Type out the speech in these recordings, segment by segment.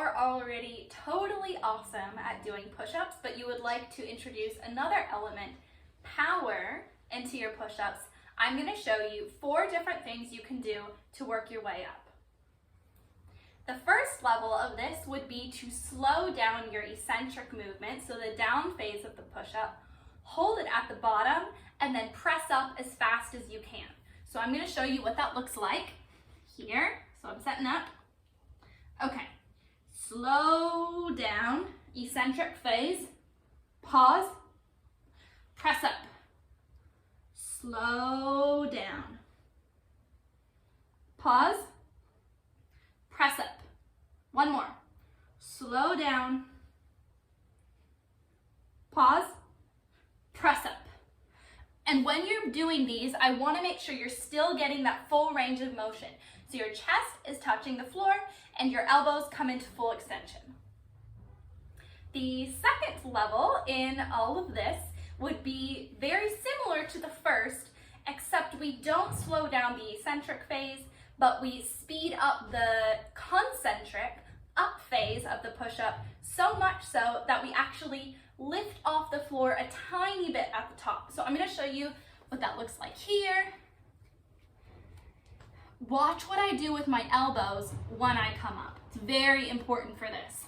are already totally awesome at doing push-ups, but you would like to introduce another element, power, into your push-ups, I'm going to show you 4 different things you can do to work your way up. The first level of this would be to slow down your eccentric movement, so the down phase of the push-up, hold it at the bottom, and then press up as fast as you can. So I'm going to show you what that looks like here. So I'm setting up. Okay, slow down, eccentric phase, pause, press up, slow down, pause, press up. One more, slow down, pause, press up. And when you're doing these, I want to make sure you're still getting that full range of motion. So your chest is touching the floor and your elbows come into full extension. The second level in all of this would be very similar to the first, except we don't slow down the eccentric phase, but we speed up the concentric up phase of the push-up, so much so that we actually lift off the floor a tiny bit at the top. So I'm going to show you what that looks like here. Watch what I do with my elbows when I come up. It's very important for this.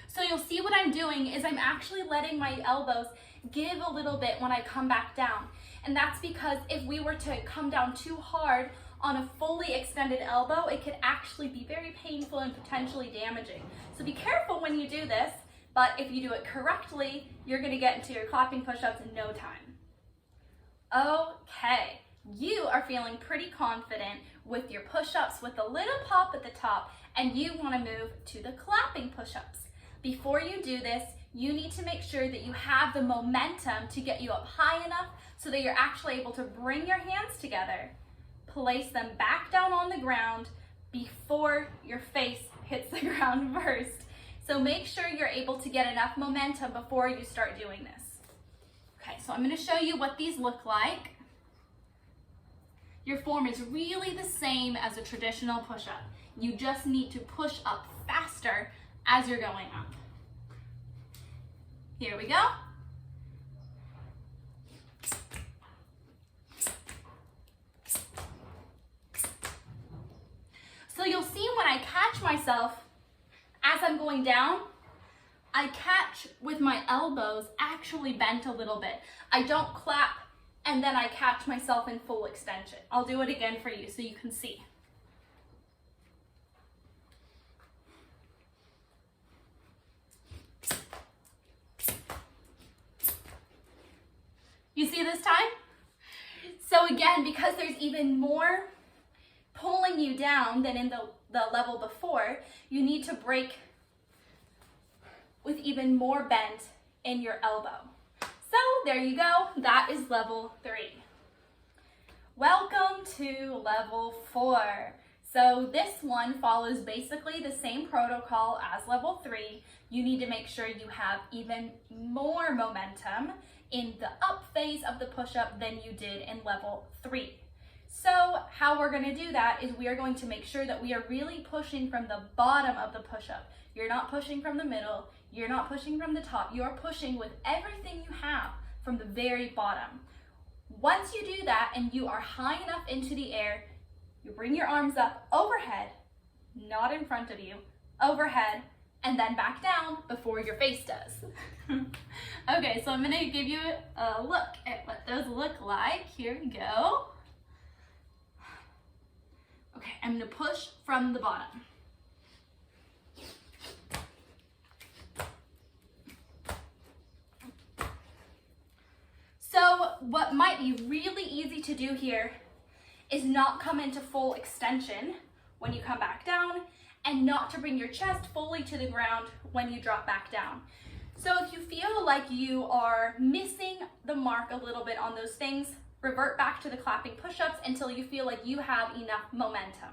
So you'll see what I'm doing is I'm actually letting my elbows give a little bit when I come back down. And that's because if we were to come down too hard on a fully extended elbow, it could actually be very painful and potentially damaging. So be careful when you do this, but if you do it correctly, you're gonna get into your clapping push-ups in no time. Okay, you are feeling pretty confident with your push-ups with a little pop at the top, and you wanna move to the clapping push-ups. Before you do this, you need to make sure that you have the momentum to get you up high enough so that you're actually able to bring your hands together, place them back down on the ground before your face hits the ground first. So make sure you're able to get enough momentum before you start doing this. Okay, so I'm going to show you what these look like. Your form is really the same as a traditional push-up. You just need to push up faster as you're going up. Here we go. So you'll see when I catch myself as I'm going down, I catch with my elbows actually bent a little bit. I don't clap and then I catch myself in full extension. I'll do it again for you so you can see. You see this time? So again, because there's even more pulling you down than in the level before, you need to break with even more bend in your elbow. So there you go, that is level 3. Welcome to level 4. So this one follows basically the same protocol as level 3. You need to make sure you have even more momentum in the up phase of the push-up than you did in level 3. So how we're going to do that is we are going to make sure that we are really pushing from the bottom of the push-up. You're not pushing from the middle, you're not pushing from the top, you're pushing with everything you have from the very bottom. Once you do that and you are high enough into the air, you bring your arms up overhead, not in front of you, overhead, and then back down before your face does. Okay, so I'm going to give you a look at what those look like. Here we go. Okay, I'm going to push from the bottom. So what might be really easy to do here is not come into full extension when you come back down, and not to bring your chest fully to the ground when you drop back down. So if you feel like you are missing the mark a little bit on those things, revert back to the clapping push-ups until you feel like you have enough momentum.